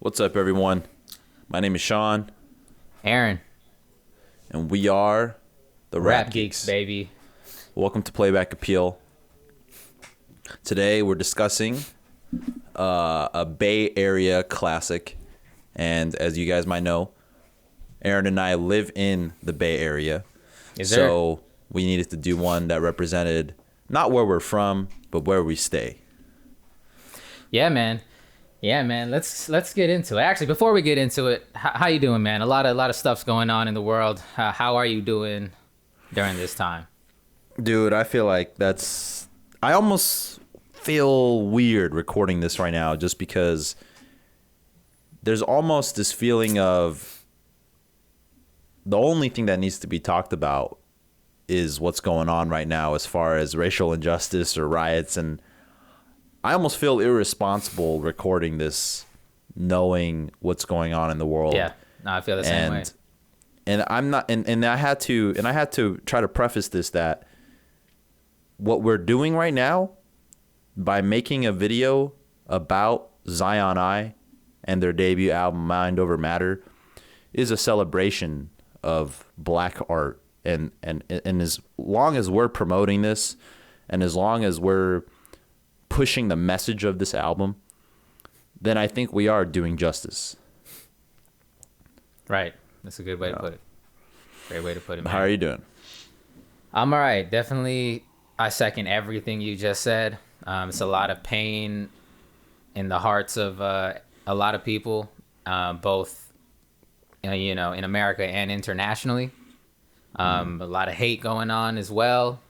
What's up, everyone? My name is Sean, Aaron. and we are the Rap Geeks, baby. Welcome to Playback Appeal. Today, we're discussing a Bay Area classic, and as you guys might know, Aaron and I live in the Bay Area, so we needed to do one that represented not where we're from, but where we stay. Yeah, man. Let's get into it. Actually, before we get into it, how you doing, man? A lot of stuff's going on in the world. How are you doing during this time? Dude, I feel like I almost feel weird recording this right now just because there's almost this feeling of the only thing that needs to be talked about is what's going on right now as far as racial injustice or riots, and I almost feel irresponsible recording this knowing what's going on in the world. Yeah, no, I feel the same way. And I'm not, and I had to try to preface this that what we're doing right now by making a video about Zion I and their debut album Mind Over Matter is a celebration of black art. And as long as we're promoting this, and as long as we're pushing the message of this album, then I think we are doing justice. Right. That's a good way to put it. Great way to put it, man. How are you doing? I'm all right. Definitely, I second everything you just said. It's a lot of pain in the hearts of a lot of people, both in America and internationally. A lot of hate going on as well.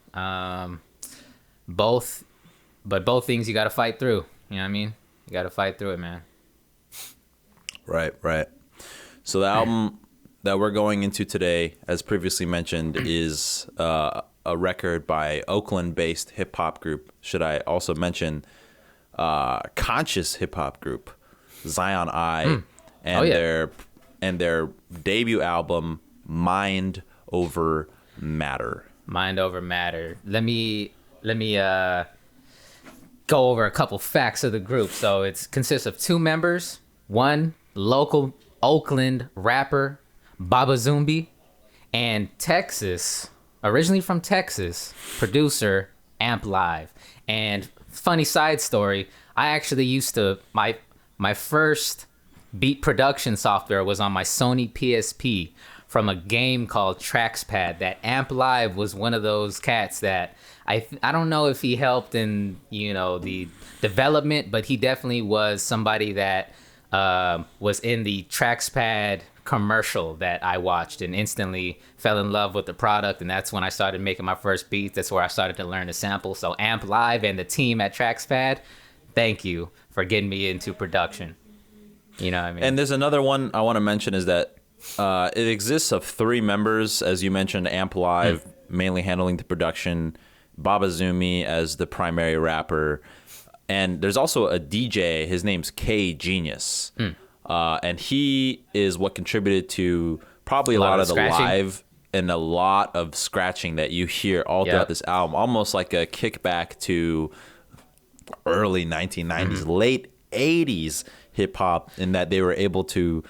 Both things you got to fight through. You know what I mean? You got to fight through it, man. Right. So the album that we're going into today, as previously mentioned, is a record by Oakland-based hip-hop group. Should I also mention conscious hip-hop group, Zion I, and their debut album, Mind Over Matter. Mind Over Matter. Let me go over a couple facts of the group. So it consists of two members, one local Oakland rapper, Baba Zumbi, and originally from Texas, producer Amp Live. And funny side story, I actually used to, my first beat production software was on my Sony PSP from a game called Trackspad. That Amp Live was one of those cats that I don't know if he helped in the development, but he definitely was somebody that was in the Trackspad commercial that I watched and instantly fell in love with the product, and that's when I started making my first beats. That's where I started to learn to sample. So Amp Live and the team at Trackspad, thank you for getting me into production. You know what I mean? And there's another one I want to mention is that it exists of three members, as you mentioned, Amp Live mainly handling the production, Baba Zumi as the primary rapper, and there's also a DJ. His name's K Genius, and he is what contributed to probably a lot of the live and a lot of scratching that you hear all throughout this album, almost like a kickback to early 1990s, late 80s hip hop, in that they were able to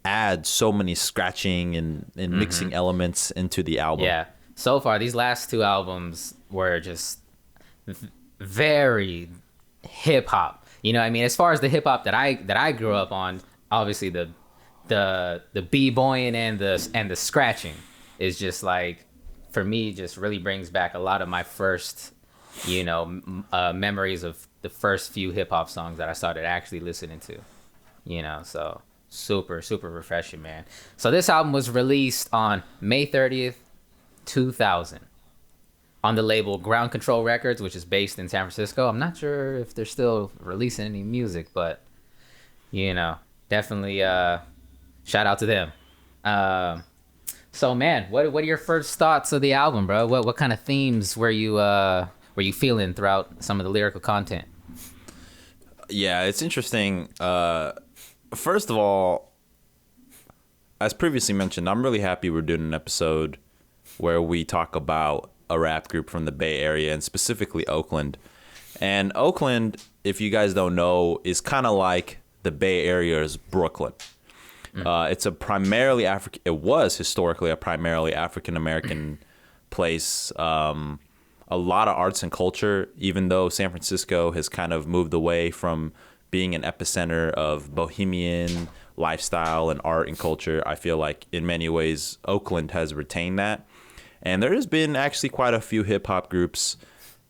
add so many scratching and mixing elements into the album. Yeah. So far, these last two albums were just very hip hop. You know what I mean? As far as the hip hop that I grew up on, obviously the b-boying and the scratching is just like, for me, just really brings back a lot of my first, memories of the first few hip hop songs that I started actually listening to. So super, super refreshing, man. So this album was released on May 30th, 2000 on the label Ground Control Records, which is based in San Francisco. I'm not sure if they're still releasing any music, but definitely shout out to them. So man, what are your first thoughts of the album, bro? What kind of themes were you feeling throughout some of the lyrical content? Yeah, it's interesting. First of all, as previously mentioned, I'm really happy we're doing an episode where we talk about a rap group from the Bay Area, and specifically Oakland. And Oakland, if you guys don't know, is kind of like the Bay Area is Brooklyn. It's a primarily it was historically a primarily African American place. A lot of arts and culture, even though San Francisco has kind of moved away from being an epicenter of bohemian lifestyle and art and culture. I feel like in many ways Oakland has retained that. And there has been actually quite a few hip hop groups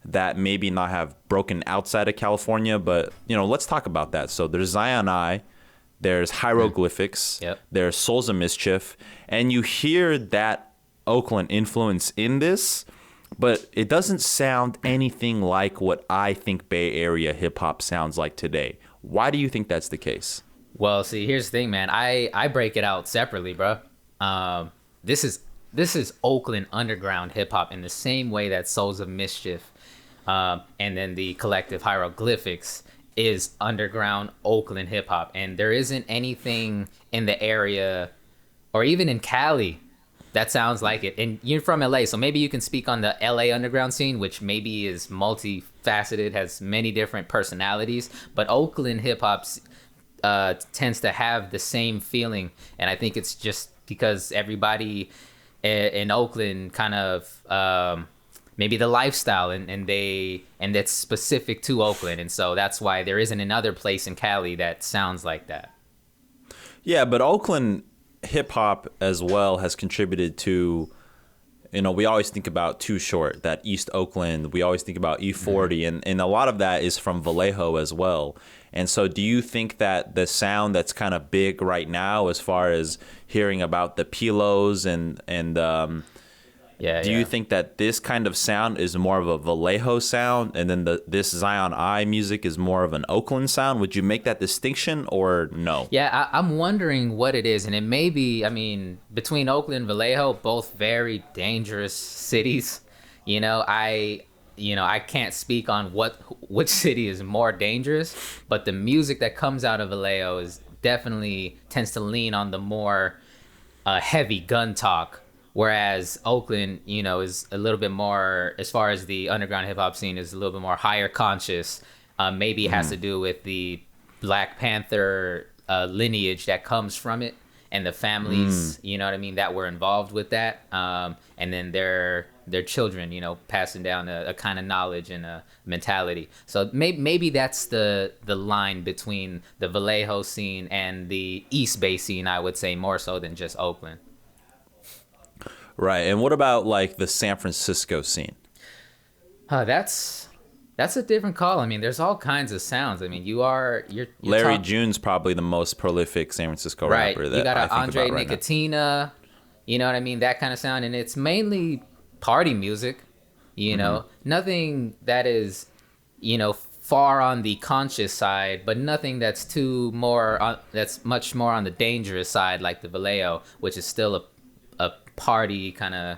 that maybe not have broken outside of California, but let's talk about that. So there's Zion I, there's Hieroglyphics, there's Souls of Mischief, and you hear that Oakland influence in this, but it doesn't sound anything like what I think Bay Area hip hop sounds like today. Why do you think that's the case? Well, see, here's the thing, man. I break it out separately, bro. This is Oakland underground hip hop in the same way that Souls of Mischief, and then the collective Hieroglyphics is underground Oakland hip hop, and there isn't anything in the area or even in Cali that sounds like it. And you're from LA, so maybe you can speak on the LA underground scene, which maybe is multifaceted, has many different personalities. But Oakland hip hop tends to have the same feeling, and I think it's just because everybody in Oakland kind of maybe the lifestyle and that's specific to Oakland, and so that's why there isn't another place in Cali that sounds like that. Yeah, but Oakland hip hop as well has contributed to, we always think about Too Short, that East Oakland. We always think about E40, and a lot of that is from Vallejo as well. And so do you think that the sound that's kind of big right now, as far as hearing about the Pilos do you think that this kind of sound is more of a Vallejo sound, and then this Zion I music is more of an Oakland sound? Would you make that distinction or no? Yeah, I'm wondering what it is, and it may be, between Oakland and Vallejo, both very dangerous cities. I can't speak on which city is more dangerous, but the music that comes out of Vallejo is definitely tends to lean on the more heavy gun talk. Whereas Oakland, is a little bit more, as far as the underground hip hop scene, is a little bit more higher conscious. Maybe it has to do with the Black Panther lineage that comes from it, and the families, that were involved with that. And then their children, passing down a kind of knowledge and a mentality. So maybe that's the line between the Vallejo scene and the East Bay scene, I would say, more so than just Oakland. Right. And what about like the San Francisco scene? That's a different call. There's all kinds of sounds. You're Larry June's probably the most prolific San Francisco rapper that you got I think Andre about right Nicotina, now. That kind of sound, and it's mainly party music. Nothing that is, far on the conscious side, but nothing that's that's much more on the dangerous side, like the Vallejo, which is still a party kind of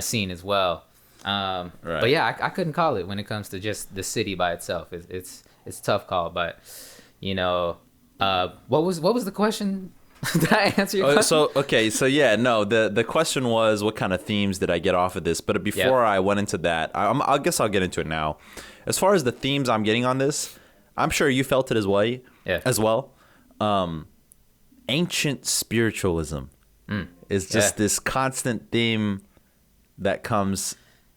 scene as well. Right. But yeah, I couldn't call it when it comes to just the city by itself. It's a tough call, but what was the question? Did I answer your question? The question was, what kind of themes did I get off of this? But before I went into that, I guess I'll get into it now. As far as the themes I'm getting on this, I'm sure you felt it as well. Ancient spiritualism is just this constant theme that comes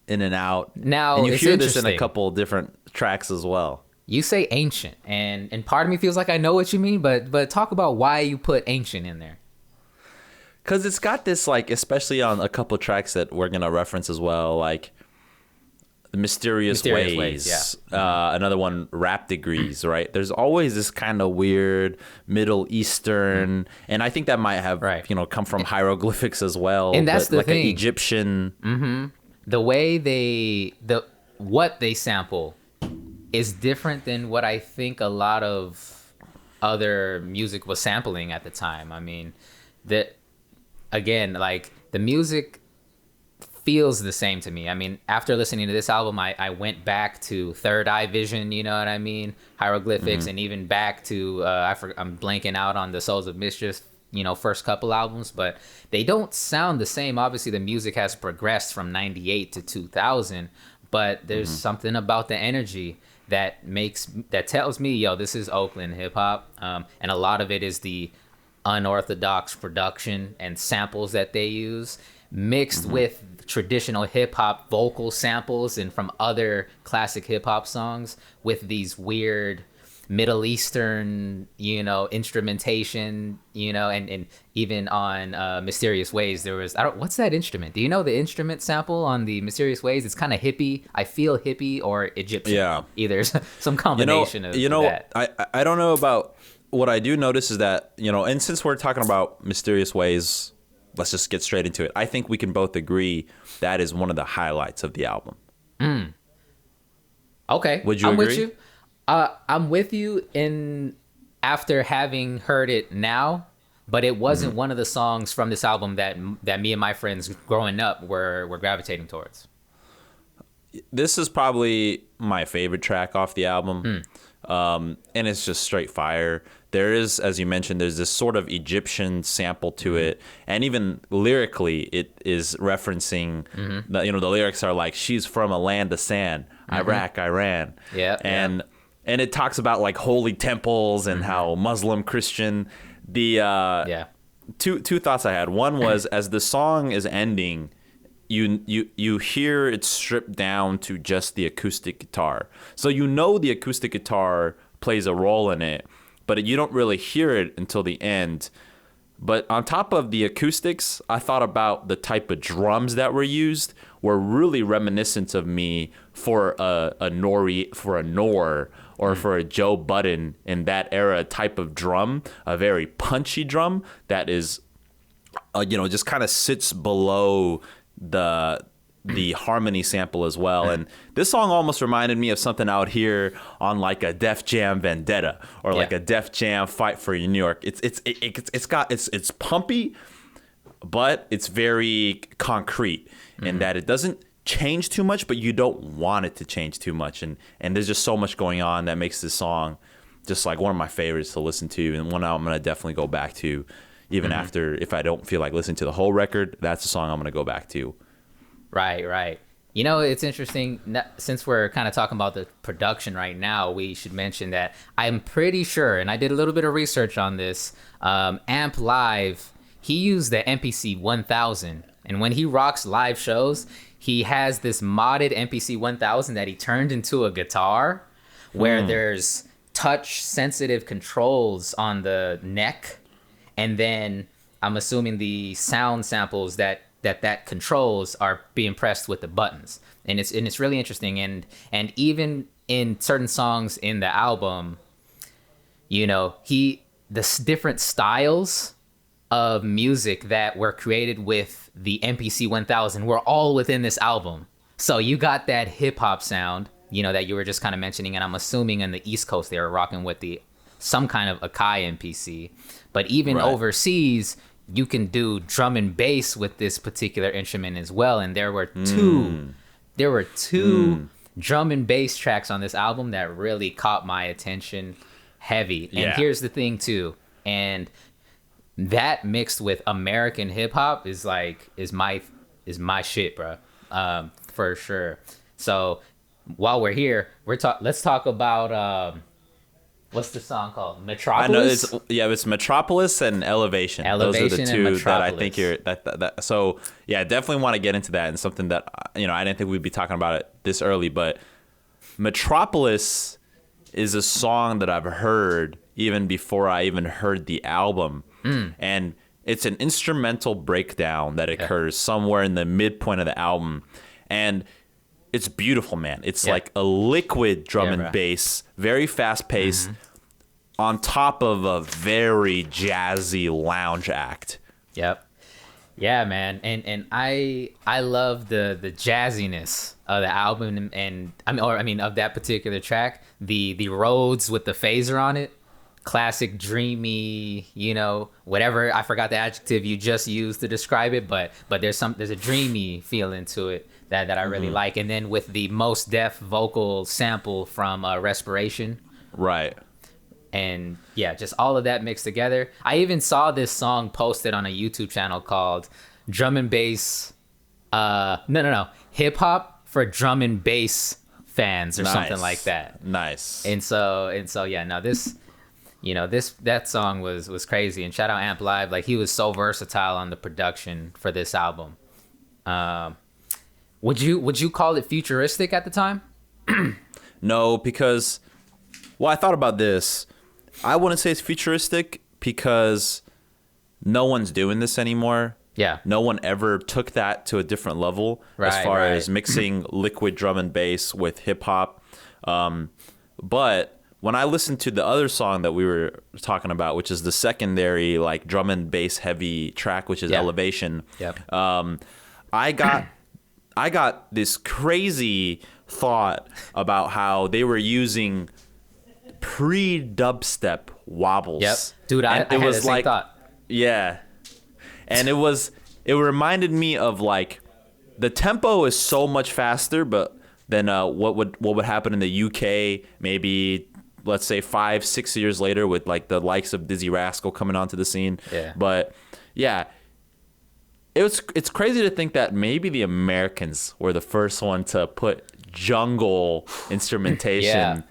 in and out. Now, and you hear this in a couple different tracks as well. You say ancient, and part of me feels like I know what you mean, but talk about why you put ancient in there. Because it's got this, like, especially on a couple tracks that we're going to reference as well, like the Mysterious Ways. Another one, Rap Degreez, right? There's always this kind of weird Middle Eastern, and I think that might have, come from hieroglyphics as well. And that's the like thing. An Egyptian. The way what they sample is different than what I think a lot of other music was sampling at the time. The music feels the same to me. After listening to this album, I went back to Third Eye Vision, Hieroglyphics, and even back to I'm blanking out on the Souls of Mischief, first couple albums, but they don't sound the same. Obviously, the music has progressed from 98 to 2000, but there's something about the energy that tells me, yo, this is Oakland hip hop. And a lot of it is the unorthodox production and samples that they use, mixed with traditional hip hop vocal samples and from other classic hip hop songs, with these weird Middle Eastern, instrumentation, and even on Mysterious Ways, there was, what's that instrument? Do you know the instrument sample on the Mysterious Ways? It's kind of hippie. I feel hippie or Egyptian. Yeah. Either some combination of that. I don't know about, what I do notice is that, and since we're talking about Mysterious Ways, let's just get straight into it. I think we can both agree that is one of the highlights of the album. Okay. Would you agree? With you. I'm with you in after having heard it now, but it wasn't one of the songs from this album that me and my friends growing up were gravitating towards. This is probably my favorite track off the album, and it's just straight fire. There is, as you mentioned, there's this sort of Egyptian sample to it, and even lyrically, it is referencing the lyrics are like, "She's from a land of sand, Iraq, Iran," and it talks about like holy temples and how Muslim, Christian. The two thoughts I had. One was, as the song is ending, you hear it stripped down to just the acoustic guitar. So the acoustic guitar plays a role in it, but you don't really hear it until the end. But on top of the acoustics, I thought about the type of drums that were used were really reminiscent of me for a Nor or for a Joe Budden in that era type of drum, a very punchy drum that is, just kind of sits below the harmony sample as well. And this song almost reminded me of something out here on like a Def Jam Vendetta or like a Def Jam Fight for New York. It's pumpy, but it's very concrete in that it doesn't change too much, but you don't want it to change too much. And there's just so much going on that makes this song just like one of my favorites to listen to, and one I'm going to definitely go back to even after, if I don't feel like listening to the whole record. That's the song I'm going to go back to. Right. It's interesting, since we're kind of talking about the production right now, we should mention that I'm pretty sure, and I did a little bit of research on this, Amp Live, he used the MPC 1000, and when he rocks live shows, he has this modded MPC 1000 that he turned into a guitar, where there's touch sensitive controls on the neck, and then I'm assuming the sound samples that controls are being pressed with the buttons, and it's really interesting. And even in certain songs in the album, the different styles of music that were created with the MPC 1000 were all within this album. So you got that hip hop sound, that you were just kind of mentioning, and I'm assuming in the East Coast they were rocking with some kind of Akai MPC, but even overseas, you can do drum and bass with this particular instrument as well. And there were two drum and bass tracks on this album that really caught my attention heavy. And here's the thing too, and that mixed with American hip hop is my shit, bro. For sure. So while we're here, let's talk about what's the song called? Metropolis? I know it's Metropolis and Elevation. Those are the two that I think so definitely want to get into that, and something that I didn't think we'd be talking about it this early, but Metropolis is a song that I've heard even before I even heard the album. And it's an instrumental breakdown that occurs somewhere in the midpoint of the album, and it's beautiful, man. It's like a liquid drum and bass, very fast paced, on top of a very jazzy lounge act. Yep. Yeah, man. And I love the jazziness of the album, and of that particular track. The Rhodes with the phaser on it. Classic dreamy, whatever, I forgot the adjective you just used to describe it, but there's a dreamy feeling to it that I really like. And then with the Mos Def vocal sample from Respiration, right, and just all of that mixed together. I even saw this song posted on a YouTube channel called Drum and Bass hip hop for drum and bass fans or something like that. Nice. And so yeah, no, this, that song was crazy. And shout out Amp Live, like he was so versatile on the production for this album. Would you call it futuristic at the time? No, because, well, I thought about this. I wouldn't say it's futuristic because no one's doing this anymore. Yeah. No one ever took that to a different level as far as mixing liquid drum and bass with hip hop. But when I listened to the other song that we were talking about, which is the secondary like drum and bass heavy track, which is Elevation. Yep. I got this crazy thought about how they were using pre-dubstep wobbles. Yep. Dude, I had the same thought. Yeah. And it reminded me of like the tempo is so much faster, but than what would happen in the UK maybe, let's say 5-6 years later with like the likes of Dizzy Rascal coming onto the scene. Yeah. But yeah, it's crazy to think that maybe the Americans were the first one to put jungle instrumentation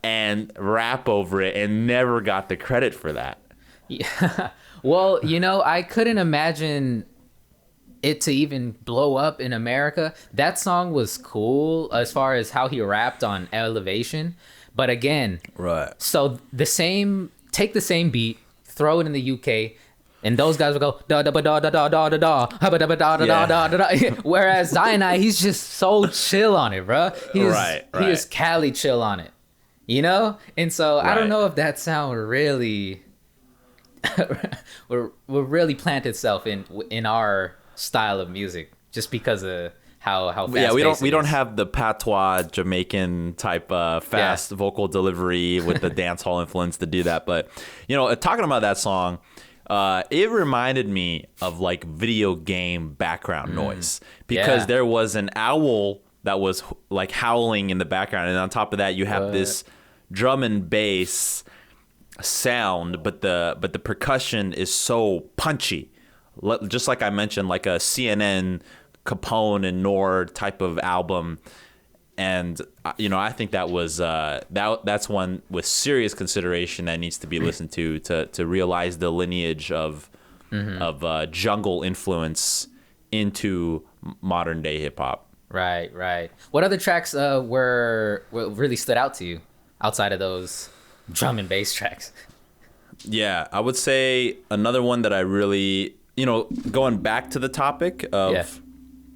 and rap over it and never got the credit for that. Yeah. Well, I couldn't imagine it to even blow up in America. That song was cool as far as how he rapped on Elevation. But again, right. So take the same beat, throw it in the UK, and those guys will go da da da da da da da da da da da da da. Whereas Cyanide, he's just so chill on it, bro. He is Cali chill on it, And so I don't know if that sound really will really plant itself in our style of music just because of how fast we don't have the patois Jamaican type fast vocal delivery with the dance hall influence to do that. But talking about that song, it reminded me of like video game background noise because there was an owl that was like howling in the background, and on top of that you have this drum and bass sound, but the percussion is so punchy, just like I mentioned, like a CNN, Capone and Nord type of album. And I think that was that's one with serious consideration that needs to be listened to realize the lineage of jungle influence into modern day hip hop. Right. What other tracks were really stood out to you outside of those drum and bass tracks? Yeah, I would say another one that I really, going back to the topic of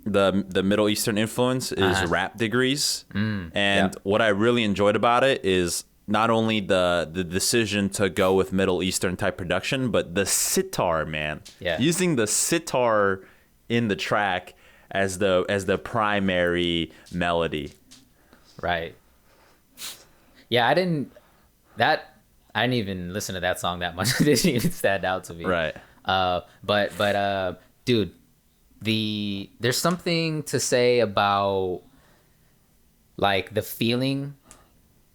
the Middle Eastern influence is Rap Degreez. And what I really enjoyed about it is not only the decision to go with Middle Eastern type production, but the sitar, man. Yeah. Using the sitar in the track as the primary melody. Right. Yeah, I didn't even listen to that song that much. It didn't even stand out to me. Right. But dude, there's something to say about like the feeling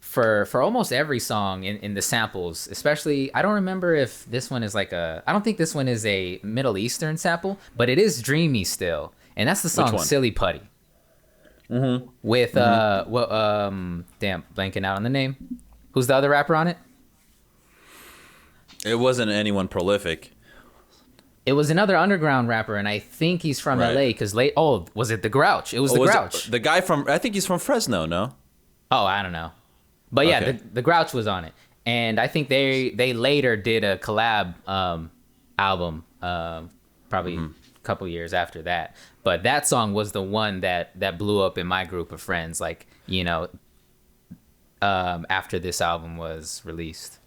for almost every song in the samples, especially. I don't remember if this one is I don't think this one is a Middle Eastern sample, but it is dreamy still, and that's the song Silly Putty. With damn, blanking out on the name. Who's the other rapper on it? It wasn't anyone prolific. It was another underground rapper, and I think he's from LA because was it the Grouch? It was the Grouch. The guy I think he's from Fresno, no? Oh, I don't know. But yeah, the Grouch was on it. And I think they later did a collab album, probably a couple years after that. But that song was the one that blew up in my group of friends, after this album was released.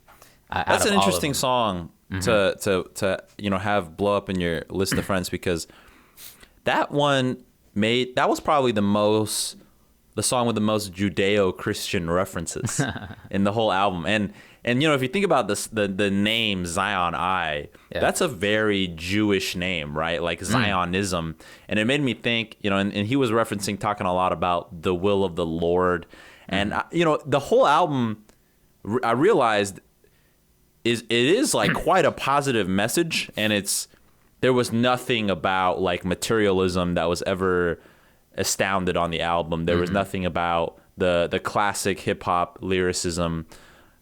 That's an interesting song to have blow up in your list of friends, because that one that was probably the song with the most Judeo-Christian references in the whole album. And if you think about this, the name Zion I, that's a very Jewish name, right? Like Zionism. And it made me think, and he was talking a lot about the will of the Lord. And the whole album, I realized it is like quite a positive message, and there was nothing about like materialism that was ever astounded on the album. There was nothing about the classic hip hop lyricism.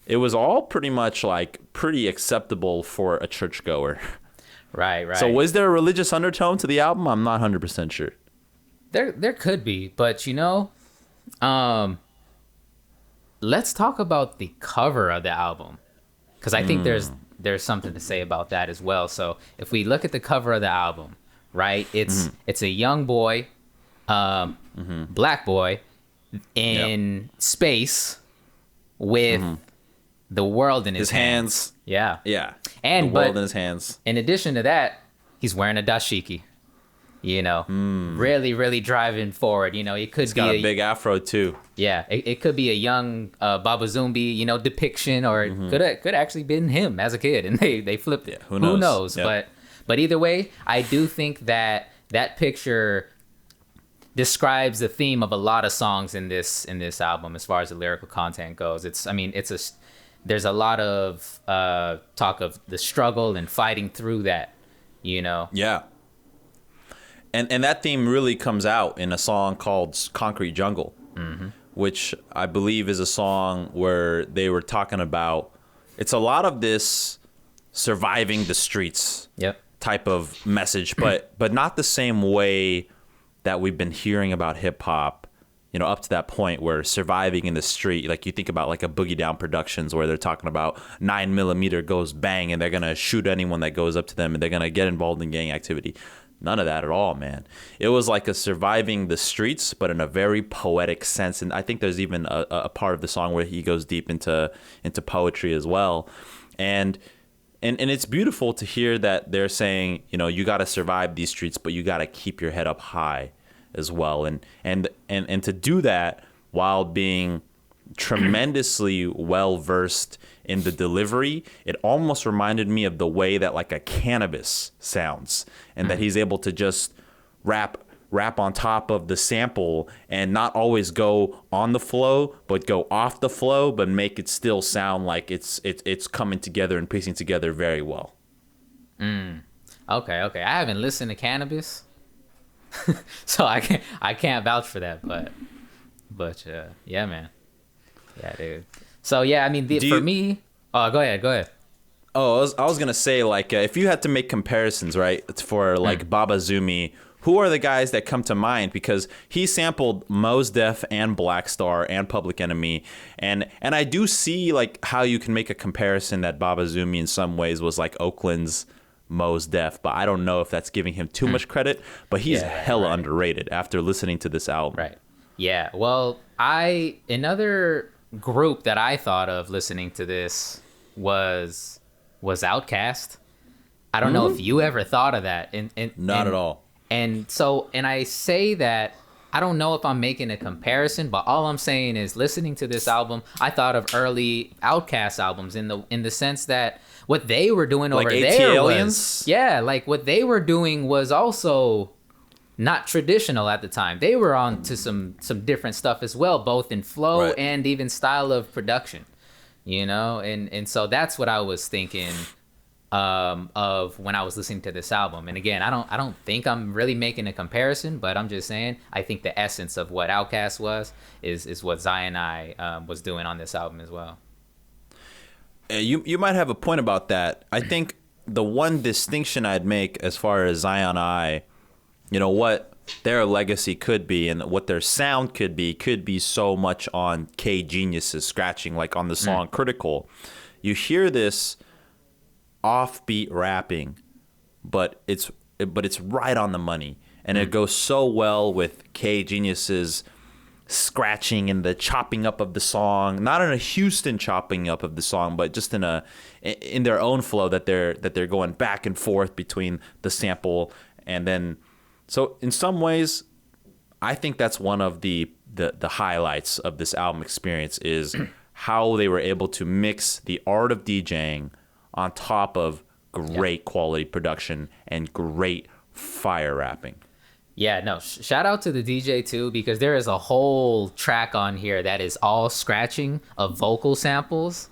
It was all pretty much like pretty acceptable for a churchgoer. Right, right. So was there a religious undertone to the album? I'm not 100% sure. There could be, but let's talk about the cover of the album, because I think there's something to say about that as well. So if we look at the cover of the album, right, it's a young boy, black boy in space with the world in his hands. Yeah. And the world in his hands. In addition to that, he's wearing a dashiki. Really, really driving forward. It could He's got a big afro too. Yeah, it could be a young Baba Zumbi, depiction, or it could actually been him as a kid, and they flipped it. Who knows? Yep. But either way, I do think that picture describes the theme of a lot of songs in this album as far as the lyrical content goes. There's a lot of talk of the struggle and fighting through that. Yeah. And that theme really comes out in a song called Koncrete Jungle, which I believe is a song where they were talking about, it's a lot of this surviving the streets type of message, but not the same way that we've been hearing about hip hop, up to that point where surviving in the street, like you think about like a Boogie Down Productions where they're talking about 9mm goes bang and they're going to shoot anyone that goes up to them and they're going to get involved in gang activity. None of that at all, man. It was like a surviving the streets, but in a very poetic sense. And I think there's even a part of the song where he goes deep into poetry as well. And it's beautiful to hear that they're saying, you got to survive these streets, but you got to keep your head up high as well. And to do that while being tremendously well versed in the delivery, it almost reminded me of the way that like a Cannabis sounds, and that he's able to just rap on top of the sample and not always go on the flow, but go off the flow, but make it still sound like it's coming together and piecing together very well. Okay. I haven't listened to Cannabis, so I can't vouch for that, but yeah, man. Yeah, dude. So yeah, I mean, for me, go ahead. Oh, I was gonna say, like, if you had to make comparisons, right, for like Baba Zumi, who are the guys that come to mind? Because he sampled Mos Def and Black Star and Public Enemy, and I do see like how you can make a comparison that Baba Zumi in some ways was like Oakland's Mos Def, but I don't know if that's giving him too much credit. But he's hella underrated after listening to this album. Right. Yeah. Well, another group that I thought of listening to this was Outkast. I don't know if you ever thought of that. Not at all. And I say that I don't know if I'm making a comparison, but all I'm saying is listening to this album, I thought of early Outkast albums in the sense that what they were doing over there was, like what they were doing was also not traditional at the time. They were on to some different stuff as well, both in flow and even style of production, and so that's what I was thinking of when I was listening to this album. And again, I don't think I'm really making a comparison, but I'm just saying I think the essence of what Outkast was is what Zion I was doing on this album as well. You might have a point about that. I think the one distinction I'd make as far as Zion I, what their legacy could be and what their sound could be so much on K Genius's scratching, like on the song Critical. You hear this offbeat rapping, but it's right on the money, and it goes so well with K Genius's scratching and the chopping up of the song, not in a Houston chopping up of the song, but just in their own flow that they're going back and forth between the sample and then. So in some ways, I think that's one of the highlights of this album experience is how they were able to mix the art of DJing on top of great quality production and great fire rapping. Yeah, no, shout out to the DJ too, because there is a whole track on here that is all scratching of vocal samples.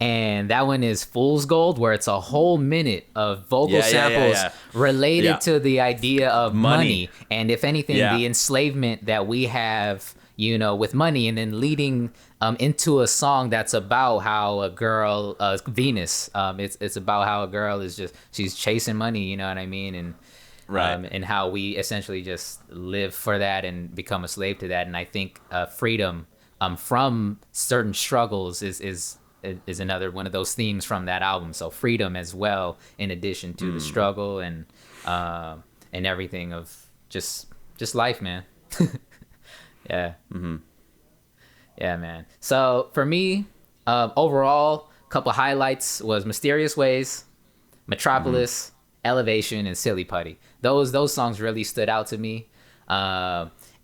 And that one is Fool's Gold, where it's a whole minute of vocal samples related to the idea of money. And if anything, the enslavement that we have, with money, and then leading into a song that's about how a girl, Venus, it's about how a girl she's chasing money, you know what I mean? And Right. And how we essentially just live for that and become a slave to that. And I think freedom from certain struggles is another one of those themes from that album. So freedom as well, in addition to the struggle and everything of just life, man. Yeah. Mm-hmm. Yeah, man. So for me, overall, a couple highlights was Mysterious Wayz, Metropolis, Elevation, and Silly Putty. Those songs really stood out to me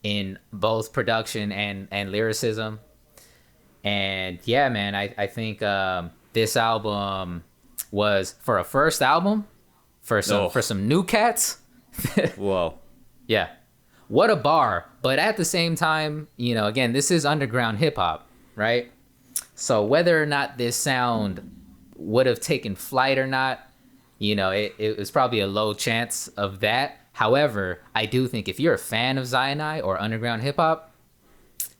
in both production and lyricism. And yeah, man, I think this album was, for a first album, for some new cats. Whoa. Yeah. What a bar. But at the same time, again, this is underground hip hop, right? So whether or not this sound would have taken flight or not, it was probably a low chance of that. However, I do think if you're a fan of Zion or underground hip hop,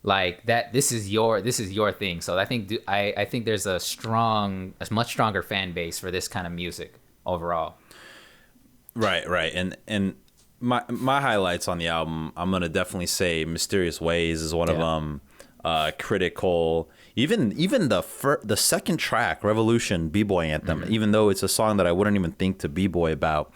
like that, this is your thing. So I think there's a much stronger fan base for this kind of music overall. Right. And my highlights on the album, I'm gonna definitely say Mysterious Wayz is one of them. Critical, even the second track, Revolution, B-Boy Anthem, even though it's a song that I wouldn't even think to B-Boy about.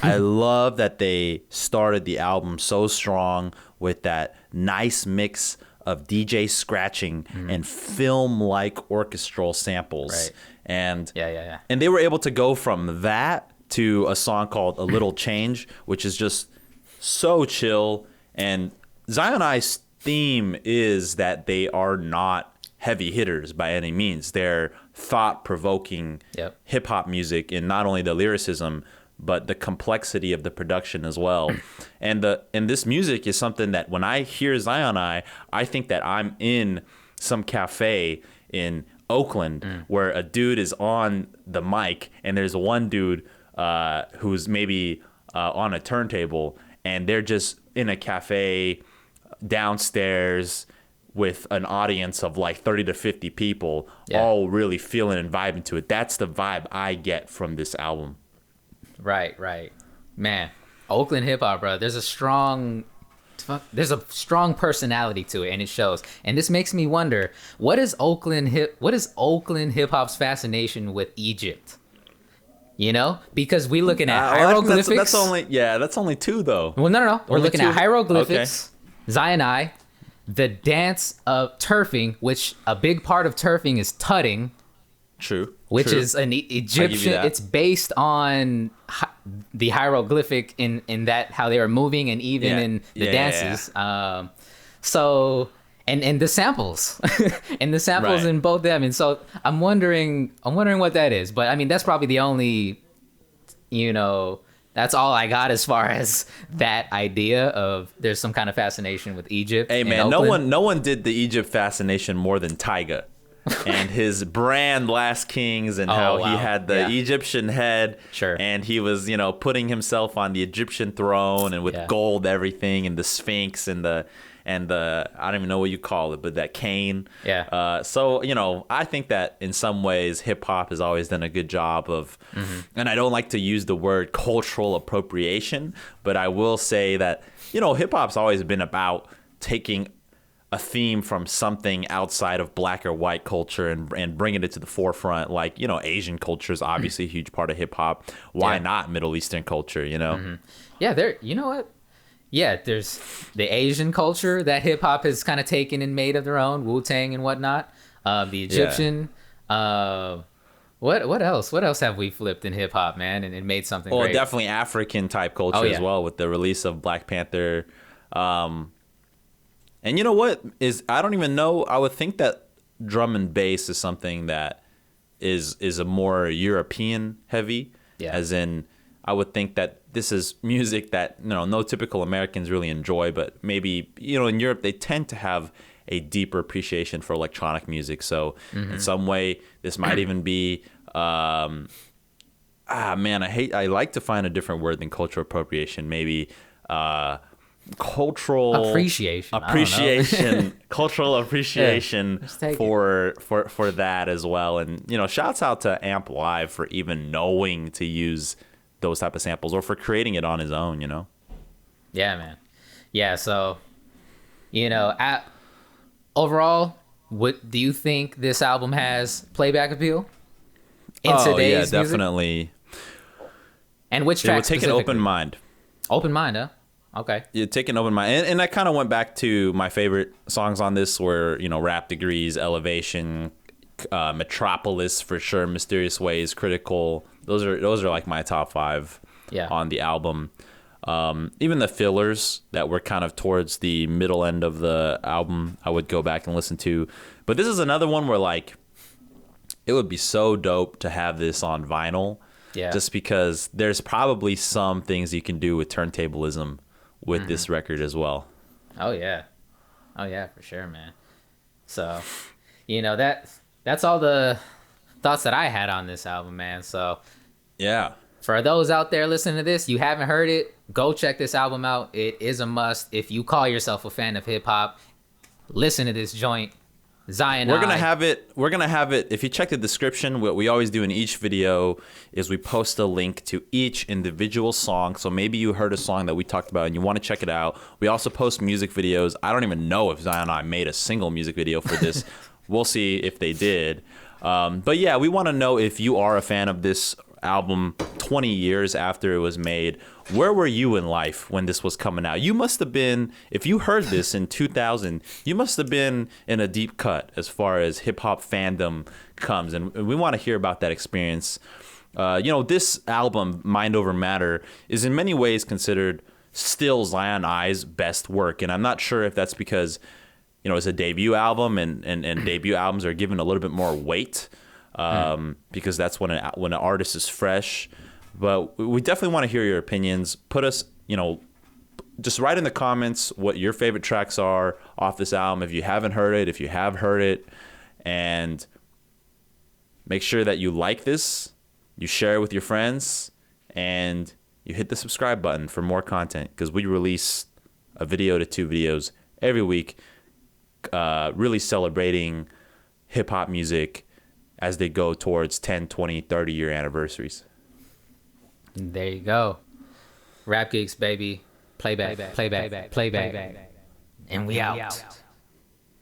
I love that they started the album so strong with that nice mix of DJ scratching and film-like orchestral samples. Right. And yeah. And they were able to go from that to a song called A Little Change, which is just so chill. And Zion I's theme is that they are not heavy hitters by any means. They're thought-provoking hip-hop music in not only the lyricism, but the complexity of the production as well. And this music is something that when I hear Zion I think that I'm in some cafe in Oakland where a dude is on the mic and there's one dude who's maybe on a turntable, and they're just in a cafe downstairs with an audience of like 30 to 50 people, all really feeling and vibing to it. That's the vibe I get from this album. Right. Man, Oakland hip hop, bro. There's a strong personality to it, and it shows. And this makes me wonder, what is Oakland hip hop's fascination with Egypt? Because we looking at hieroglyphics. That's only two though. Well, no. We're looking at hieroglyphics, okay. Zion, the dance of turfing, which a big part of turfing is tutting. True. Which is an Egyptian. It's based on the hieroglyphic in that how they are moving, and even in the dances. Yeah. So and the samples, right. In both them. And so I'm wondering what that is. But I mean, that's probably the only, that's all I got as far as that idea of there's some kind of fascination with Egypt. Hey man, no one did the Egypt fascination more than Tyga. And his brand Last Kings, and how he had the Egyptian head, and he was putting himself on the Egyptian throne, and with gold everything, and the Sphinx, and the I don't even know what you call it, but that cane. So I think that in some ways hip hop has always done a good job of, and I don't like to use the word cultural appropriation, but I will say that hip hop's always been about taking a theme from something outside of black or white culture and bringing it to the forefront. Like, Asian culture is obviously a huge part of hip hop. Why not Middle Eastern culture, Yeah, there's the Asian culture that hip hop has kind of taken and made of their own, Wu-Tang and whatnot. The Egyptian, what else? What else have we flipped in hip hop, man, and made something great? Definitely African type culture as well, with the release of Black Panther. And you know what is, I don't even know. I would think that drum and bass is something that is a more European heavy, as in I would think that this is music that no typical Americans really enjoy, but maybe in Europe they tend to have a deeper appreciation for electronic music. So in some way this might even be I like to find a different word than cultural appropriation. Maybe cultural appreciation, cultural appreciation Yeah, for that as well. And shouts out to Amp Live for even knowing to use those type of samples or for creating it on his own. Yeah, man. Yeah, so overall, what do you think this album has playback appeal in today's music? Definitely. And which tracks take an open mind. Open mind, huh? Okay. You take an open mind, and I kind of went back to my favorite songs on this, where Rap Degreez, Elevation, Metropolis for sure, Mysterious Wayz, Critical. Those are like my top 5 on the album. Even the fillers that were kind of towards the middle end of the album, I would go back and listen to. But this is another one where like it would be so dope to have this on vinyl. Yeah. Just because there's probably some things you can do with turntablism with this record as well. Oh yeah, for sure, man. So, that's all the thoughts that I had on this album, man. So, yeah. For those out there listening to this, you haven't heard it, go check this album out. It is a must. If you call yourself a fan of hip hop, listen to this joint. Zion. We're gonna have it. If you check the description, what we always do in each video is we post a link to each individual song. So maybe you heard a song that we talked about and you want to check it out. We also post music videos. I don't even know if Zion and I made a single music video for this. We'll see if they did. But yeah, we want to know if you are a fan of this album 20 years after it was made. Where were you in life when this was coming out? You must have been, if you heard this in 2000, you must have been in a deep cut as far as hip hop fandom comes. And we want to hear about that experience. This album, Mind Over Matter, is in many ways considered still Zion I's best work. And I'm not sure if that's because, it's a debut album and debut albums are given a little bit more weight. Because that's when an artist is fresh. But we definitely want to hear your opinions. Put us, just write in the comments what your favorite tracks are off this album. If you haven't heard it, if you have heard it, and make sure that you like this, you share it with your friends, and you hit the subscribe button for more content, because we release a video to 2 videos every week, really celebrating hip-hop music as they go towards 10, 20, 30-year anniversaries. There you go. Rap Geeks, baby. Playback. And we out.